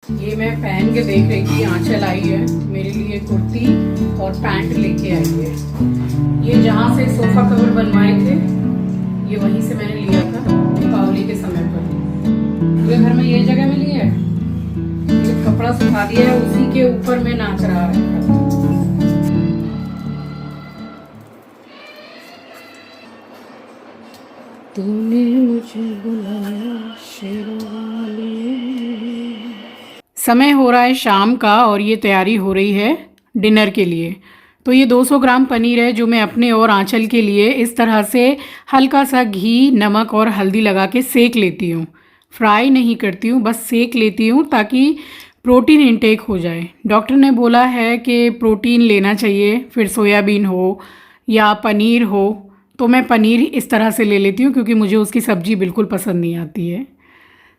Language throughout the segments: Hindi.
ये मैं पहन के देख रही थी, आंचल आई है मेरे लिए कुर्ती और पैंट लेके आई है। ये जहाँ से सोफा कवर बनवाए थे ये वहीं से मैंने लिया था दीपावली के समय पर। पूरे घर में ये जगह मिली है, ये कपड़ा सुखा दिया है, उसी के ऊपर में नाच रहा है। तूने मुझे बुलाया शेरवाले। समय हो रहा है शाम का और ये तैयारी हो रही है डिनर के लिए। तो ये 200 ग्राम पनीर है जो मैं अपने और आंचल के लिए इस तरह से हल्का सा घी, नमक और हल्दी लगा के सेक लेती हूँ। फ्राई नहीं करती हूँ, बस सेक लेती हूँ ताकि प्रोटीन इनटेक हो जाए। डॉक्टर ने बोला है कि प्रोटीन लेना चाहिए, फिर सोयाबीन हो या पनीर हो, तो मैं पनीर इस तरह से ले लेती हूँ क्योंकि मुझे उसकी सब्ज़ी बिल्कुल पसंद नहीं आती है।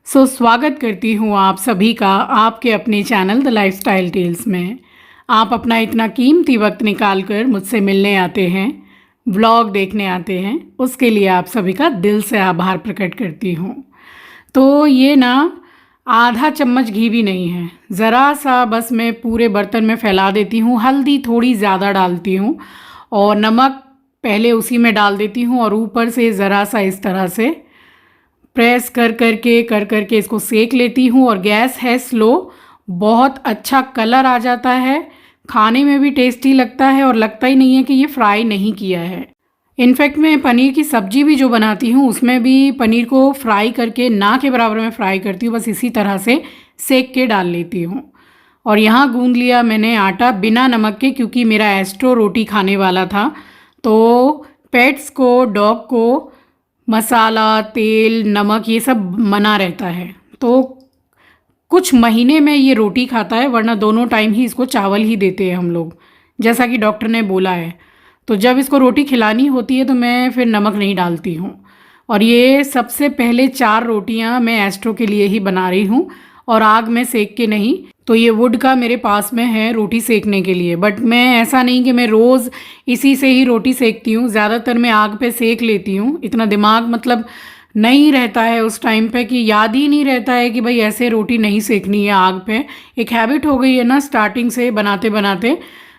स्वागत करती हूँ आप सभी का आपके अपने चैनल द लाइफस्टाइल टेल्स में। आप अपना इतना कीमती वक्त निकाल कर मुझसे मिलने आते हैं, व्लॉग देखने आते हैं, उसके लिए आप सभी का दिल से आभार प्रकट करती हूँ। तो ये ना आधा चम्मच घी भी नहीं है, ज़रा सा बस मैं पूरे बर्तन में फैला देती हूँ। हल्दी थोड़ी ज़्यादा डालती हूँ और नमक पहले उसी में डाल देती हूँ और ऊपर से ज़रा सा इस तरह से प्रेस कर करके इसको सेक लेती हूँ। और गैस है स्लो, बहुत अच्छा कलर आ जाता है, खाने में भी टेस्टी लगता है और लगता ही नहीं है कि ये फ्राई नहीं किया है। इनफैक्ट मैं पनीर की सब्ज़ी भी जो बनाती हूँ उसमें भी पनीर को फ्राई करके ना के बराबर में फ्राई करती हूँ, बस इसी तरह से सेक के डाल लेती हूँ। और यहाँ गूंद लिया मैंने आटा बिना नमक के, क्योंकि मेरा एस्ट्रो रोटी खाने वाला था। तो पेट्स को, डॉग को मसाला, तेल, नमक ये सब मना रहता है, तो कुछ महीने में ये रोटी खाता है, वरना दोनों टाइम ही इसको चावल ही देते हैं हम लोग, जैसा कि डॉक्टर ने बोला है। तो जब इसको रोटी खिलानी होती है तो मैं फिर नमक नहीं डालती हूँ। और ये सबसे पहले 4 रोटियाँ मैं एस्ट्रो के लिए ही बना रही हूँ और आग में सेक के नहीं। तो ये वुड का मेरे पास में है रोटी सेकने के लिए, बट मैं ऐसा नहीं कि मैं रोज़ इसी से ही रोटी सेकती हूँ। ज़्यादातर मैं आग पे सेक लेती हूँ। इतना दिमाग मतलब नहीं रहता है उस टाइम पे, कि याद ही नहीं रहता है कि भाई ऐसे रोटी नहीं सेकनी है आग पे। एक हैबिट हो गई है ना स्टार्टिंग से बनाते बनाते।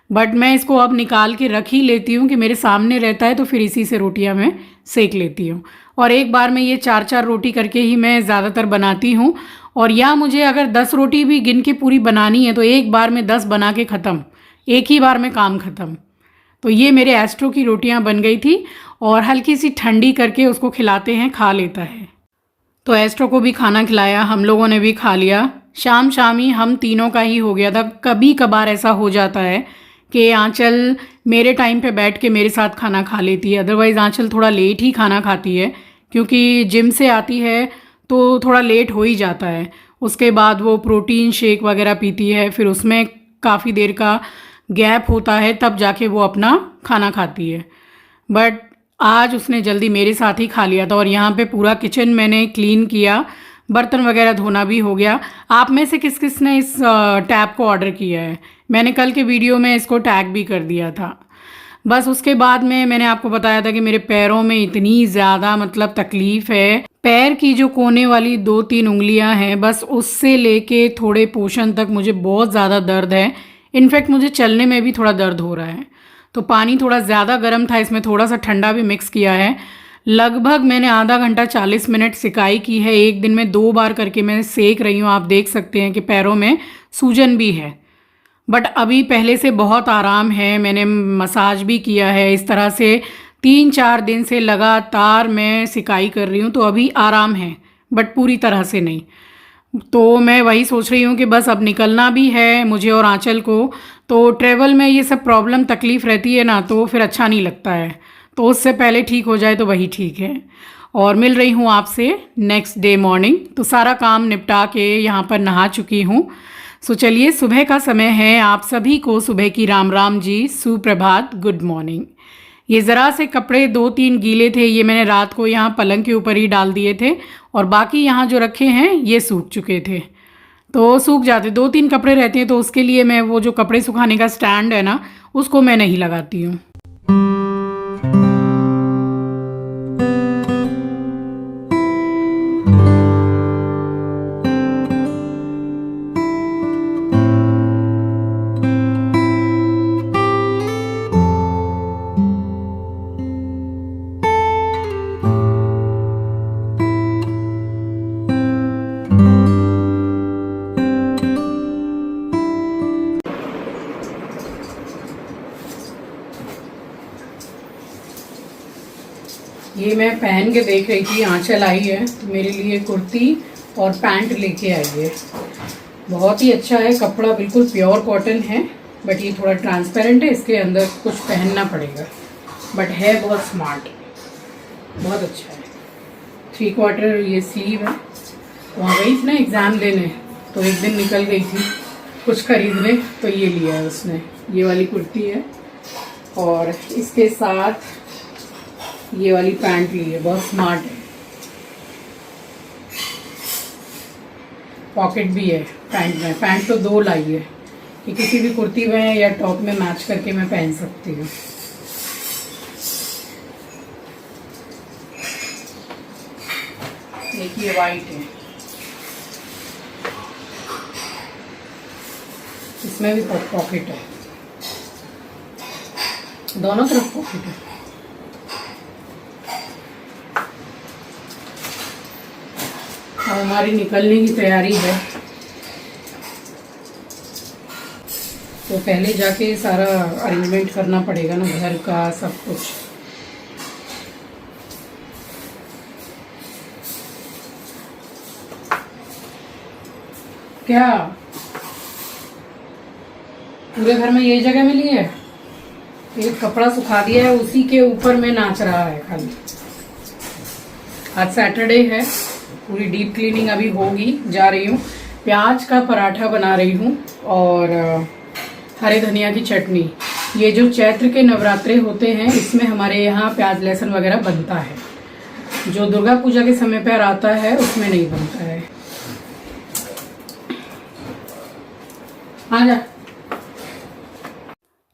बट मैं इसको अब निकाल के रख ही लेती हूँ कि मेरे सामने रहता है, तो फिर इसी से रोटियाँ मैं सेक लेती हूँ। और एक बार में ये 4-4 रोटी करके ही मैं ज़्यादातर बनाती हूँ। और या मुझे अगर 10 रोटी भी गिन के पूरी बनानी है तो एक बार में 10 बना के ख़त्म, एक ही बार में काम ख़त्म। तो ये मेरे एस्ट्रो की रोटियां बन गई थी और हल्की सी ठंडी करके उसको खिलाते हैं, खा लेता है। तो एस्ट्रो को भी खाना खिलाया, हम लोगों ने भी खा लिया। शाम शाम ही हम तीनों का ही हो गया था। कभी कभार ऐसा हो जाता है कि आंचल मेरे टाइम पे बैठ के मेरे साथ खाना खा लेती है, अदरवाइज़ आंचल थोड़ा लेट ही खाना खाती है, क्योंकि जिम से आती है तो थोड़ा लेट हो ही जाता है। उसके बाद वो प्रोटीन शेक वगैरह पीती है, फिर उसमें काफ़ी देर का गैप होता है, तब जाके वो अपना खाना खाती है। बट आज उसने जल्दी मेरे साथ ही खा लिया था। और यहाँ पे पूरा किचन मैंने क्लीन किया, बर्तन वगैरह धोना भी हो गया। आप में से किस किस ने इस टैब को ऑर्डर किया है? मैंने कल के वीडियो में इसको टैग भी कर दिया था। बस उसके बाद में मैंने आपको बताया था कि मेरे पैरों में इतनी ज़्यादा मतलब तकलीफ़ है। पैर की जो कोने वाली 2-3 उंगलियां हैं, बस उससे लेके थोड़े पोर्शन तक मुझे बहुत ज़्यादा दर्द है। इनफैक्ट मुझे चलने में भी थोड़ा दर्द हो रहा है। तो पानी थोड़ा ज़्यादा गर्म था, इसमें थोड़ा सा ठंडा भी मिक्स किया है। लगभग मैंने आधा घंटा 40 मिनट सिकाई की है। एक दिन में 2 बार करके मैं सेक रही हूँ। आप देख सकते हैं कि पैरों में सूजन भी है, बट अभी पहले से बहुत आराम है। मैंने मसाज भी किया है। इस तरह से 3-4 दिन से लगातार मैं सिकाई कर रही हूँ, तो अभी आराम है, बट पूरी तरह से नहीं। तो मैं वही सोच रही हूँ कि बस अब निकलना भी है मुझे और आंचल को। तो ट्रैवल में ये सब प्रॉब्लम तकलीफ़ रहती है ना, तो फिर अच्छा नहीं लगता है। तो उससे पहले ठीक हो जाए तो वही ठीक है। और मिल रही हूँ आपसे नेक्स्ट डे मॉर्निंग। तो सारा काम निपटा के यहाँ पर नहा चुकी हूँ। चलिए, सुबह का समय है। आप सभी को सुबह की राम राम जी, सुप्रभात, गुड मॉर्निंग। ये ज़रा से कपड़े 2-3 गीले थे, ये मैंने रात को यहाँ पलंग के ऊपर ही डाल दिए थे, और बाकी यहाँ जो रखे हैं ये सूख चुके थे। तो सूख जाते, 2-3 कपड़े रहते हैं तो उसके लिए मैं वो जो कपड़े सुखाने का स्टैंड है ना, उसको मैं नहीं लगाती हूँ। ये मैं पहन के देख रही थी, आंचल आई है तो मेरे लिए कुर्ती और पैंट लेके आई है। बहुत ही अच्छा है कपड़ा, बिल्कुल प्योर कॉटन है, बट ये थोड़ा ट्रांसपेरेंट है, इसके अंदर कुछ पहनना पड़ेगा, बट है बहुत स्मार्ट, बहुत अच्छा है। 3/4 ये स्लीव है। वहाँ गई थी ना एग्ज़ाम देने, तो एक दिन निकल गई थी कुछ खरीदने, तो ये लिया है उसने। ये वाली कुर्ती है और इसके साथ ये वाली पैंट ली है, बहुत स्मार्ट है। पॉकेट भी है पैंट में, पैंट तो 2 लाई है कि किसी भी कुर्ती में या टॉप में मैच करके मैं पहन सकती हूँ। देखिए वाइट है, इसमें भी पॉकेट है, दोनों तरफ पॉकेट है। अब हमारी निकलने की तैयारी है, तो पहले जाके सारा अरेंजमेंट करना पड़ेगा ना, घर का सब कुछ। क्या पूरे घर में यही जगह मिली है? एक कपड़ा सुखा दिया है, उसी के ऊपर में नाच रहा है खाली। आज सैटरडे है, पूरी डीप क्लीनिंग अभी होगी, जा रही हूँ। प्याज का पराठा बना रही हूँ और हरे धनिया की चटनी। ये जो चैत्र के नवरात्रे होते हैं, इसमें हमारे यहाँ प्याज लहसुन वगैरह बनता है। जो दुर्गा पूजा के समय पर आता है उसमें नहीं बनता है। आ जा।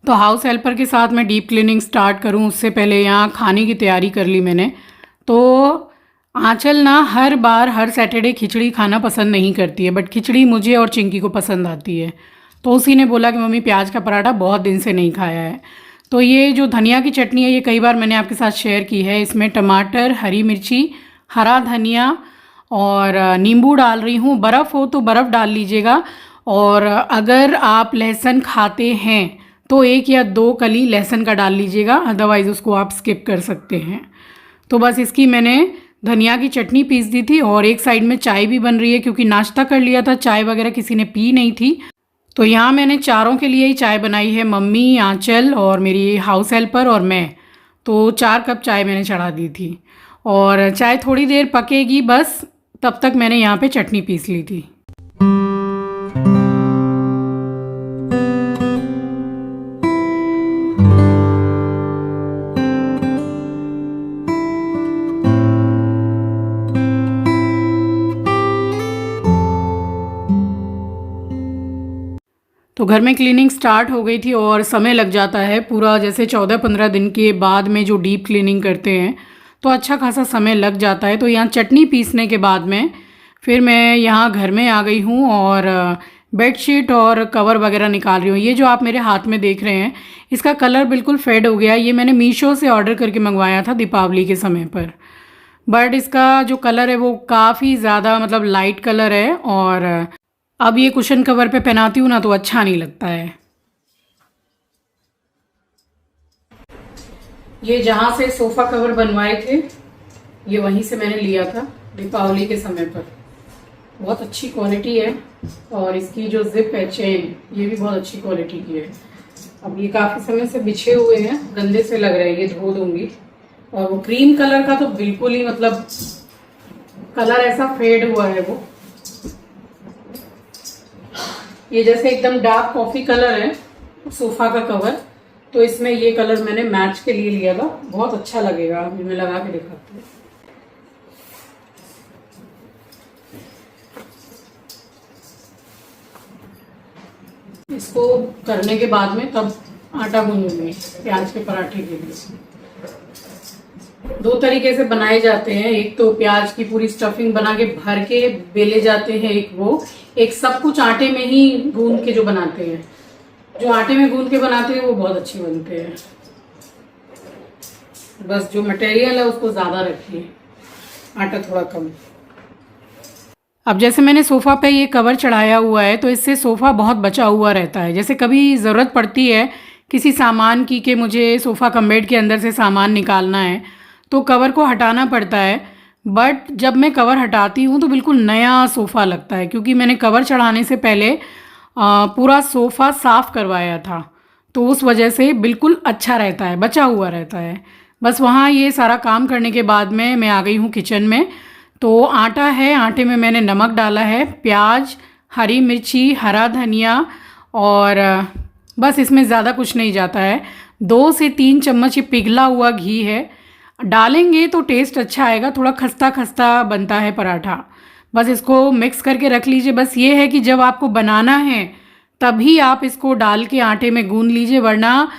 तो हाउस हेल्पर के साथ मैं डीप क्लीनिंग स्टार्ट करूं उससे पहले यहाँ खाने की तैयारी कर ली मैंने। तो आंचल ना हर बार हर सैटरडे खिचड़ी खाना पसंद नहीं करती है, बट खिचड़ी मुझे और चिंकी को पसंद आती है। तो उसी ने बोला कि मम्मी प्याज का पराठा बहुत दिन से नहीं खाया है। तो ये जो धनिया की चटनी है, ये कई बार मैंने आपके साथ शेयर की है। इसमें टमाटर, हरी मिर्ची, हरा धनिया और नींबू डाल रही हूँ। बर्फ़ हो तो बर्फ़ डाल लीजिएगा, और अगर आप लहसुन खाते हैं तो 1 या 2 कली लहसुन का डाल लीजिएगा, अदरवाइज़ उसको आप स्किप कर सकते हैं। तो बस इसकी मैंने धनिया की चटनी पीस दी थी, और एक साइड में चाय भी बन रही है, क्योंकि नाश्ता कर लिया था, चाय वगैरह किसी ने पी नहीं थी। तो यहाँ मैंने चारों के लिए ही चाय बनाई है, मम्मी, आंचल और मेरी हाउस हेल्पर और मैं। तो 4 कप चाय मैंने चढ़ा दी थी, और चाय थोड़ी देर पकेगी बस, तब तक मैंने यहाँ पे चटनी पीस ली थी। तो घर में क्लीनिंग स्टार्ट हो गई थी, और समय लग जाता है पूरा, जैसे 14-15 दिन के बाद में जो डीप क्लीनिंग करते हैं तो अच्छा खासा समय लग जाता है। तो यहाँ चटनी पीसने के बाद में फिर मैं यहाँ घर में आ गई हूँ, और बेडशीट और कवर वगैरह निकाल रही हूँ। ये जो आप मेरे हाथ में देख रहे हैं, इसका कलर बिल्कुल फेड हो गया। ये मैंने मीशो से ऑर्डर करके मंगवाया था दीपावली के समय पर, बट इसका जो कलर है वो काफ़ी ज़्यादा मतलब लाइट कलर है, और अब ये कुशन कवर पे पहनाती हूँ ना तो अच्छा नहीं लगता है। ये जहाँ से सोफ़ा कवर बनवाए थे, ये वहीं से मैंने लिया था दीपावली के समय पर। बहुत अच्छी क्वालिटी है, और इसकी जो जिप है, चेन, ये भी बहुत अच्छी क्वालिटी की है। अब ये काफ़ी समय से बिछे हुए हैं, गंदे से लग रहे हैं, ये धो दूंगी। और वो क्रीम कलर का तो बिल्कुल ही मतलब कलर ऐसा फेड हुआ है वो, ये जैसे एकदम डार्क कॉफी कलर है सोफा का कवर। तो इसमें ये कलर मैंने मैच के लिए लिया था, बहुत अच्छा लगेगा। अभी मैं लगा के दिखाती हूँ। इसको करने के बाद में तब आटा गूंदूंगी प्याज के पराठे के लिए। 2 तरीके से बनाए जाते हैं, एक तो प्याज की पूरी स्टफिंग बना के भर के बेले जाते हैं, एक सब कुछ आटे में ही गूंद के जो बनाते हैं। जो आटे में गूंद के बनाते हैं वो बहुत अच्छे बनते हैं, बस जो मटेरियल है उसको ज़्यादा रखिए, आटा थोड़ा कम। अब जैसे मैंने सोफ़ा पे ये कवर चढ़ाया हुआ है, तो इससे सोफ़ा बहुत बचा हुआ रहता है। जैसे कभी ज़रूरत पड़ती है किसी सामान की कि मुझे सोफ़ा कम बेड के अंदर से सामान निकालना है, तो कवर को हटाना पड़ता है। बट जब मैं कवर हटाती हूँ तो बिल्कुल नया सोफ़ा लगता है, क्योंकि मैंने कवर चढ़ाने से पहले पूरा सोफ़ा साफ़ करवाया था, तो उस वजह से बिल्कुल अच्छा रहता है, बचा हुआ रहता है। बस वहाँ ये सारा काम करने के बाद में मैं आ गई हूँ किचन में। तो आटा है, आटे में मैंने नमक डाला है, प्याज, हरी मिर्ची, हरा धनिया और बस इसमें ज़्यादा कुछ नहीं जाता है। 2 से 3 चम्मच ये पिघला हुआ घी है, डालेंगे तो टेस्ट अच्छा आएगा, थोड़ा खस्ता खस्ता बनता है पराठा। बस इसको मिक्स करके रख लीजिए। बस ये है कि जब आपको बनाना है तभी आप इसको डाल के आटे में गूंद लीजिए, वरना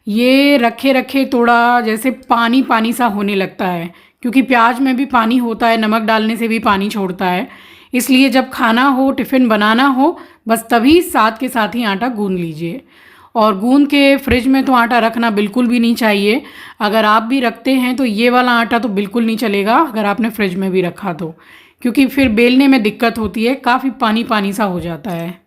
ये रखे रखे थोड़ा जैसे पानी पानी सा होने लगता है, क्योंकि प्याज में भी पानी होता है, नमक डालने से भी पानी छोड़ता है। इसलिए जब खाना हो, टिफ़िन बनाना हो, बस तभी साथ के साथ ही आटा गूंद लीजिए। और गूंद के फ्रिज में तो आटा रखना बिल्कुल भी नहीं चाहिए। अगर आप भी रखते हैं तो ये वाला आटा तो बिल्कुल नहीं चलेगा अगर आपने फ्रिज में भी रखा तो, क्योंकि फिर बेलने में दिक्कत होती है, काफ़ी पानी पानी सा हो जाता है।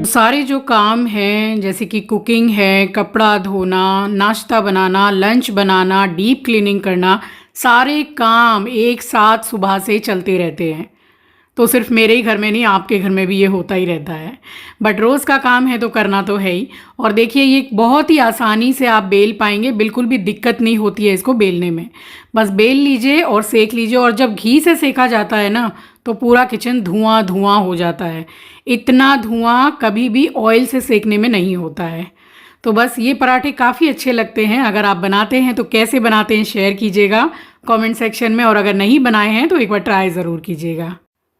सारे जो काम हैं जैसे कि कुकिंग है, कपड़ा धोना, नाश्ता बनाना, लंच बनाना, डीप क्लीनिंग करना, सारे काम एक साथ सुबह से चलते रहते हैं। तो सिर्फ मेरे ही घर में नहीं, आपके घर में भी ये होता ही रहता है। बट रोज़ का काम है तो करना तो है ही। और देखिए ये बहुत ही आसानी से आप बेल पाएंगे, बिल्कुल भी दिक्कत नहीं होती है इसको बेलने में। बस बेल लीजिए और सेक लीजिए। और जब घी से सेका जाता है ना तो पूरा किचन धुआं धुआं हो जाता है। इतना धुआं कभी भी ऑयल से सेकने में नहीं होता है। तो बस ये पराठे काफ़ी अच्छे लगते हैं। अगर आप बनाते हैं तो कैसे बनाते हैं शेयर कीजिएगा कमेंट सेक्शन में, और अगर नहीं बनाए हैं तो एक बार ट्राई ज़रूर कीजिएगा।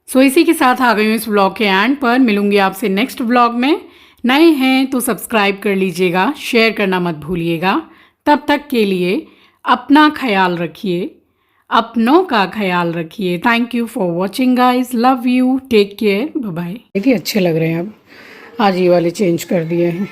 सो इसी के साथ आ गई हूँ इस व्लॉग के एंड पर। मिलूंगी आपसे नेक्स्ट व्लॉग में। नए हैं तो सब्सक्राइब कर लीजिएगा, शेयर करना मत भूलिएगा। तब तक के लिए अपना ख्याल रखिए, अपनों का ख्याल रखिए। Thank you for watching guys, love you, take care, bye bye. ये अच्छे लग रहे हैं। अब आज ये वाले चेंज कर दिए हैं।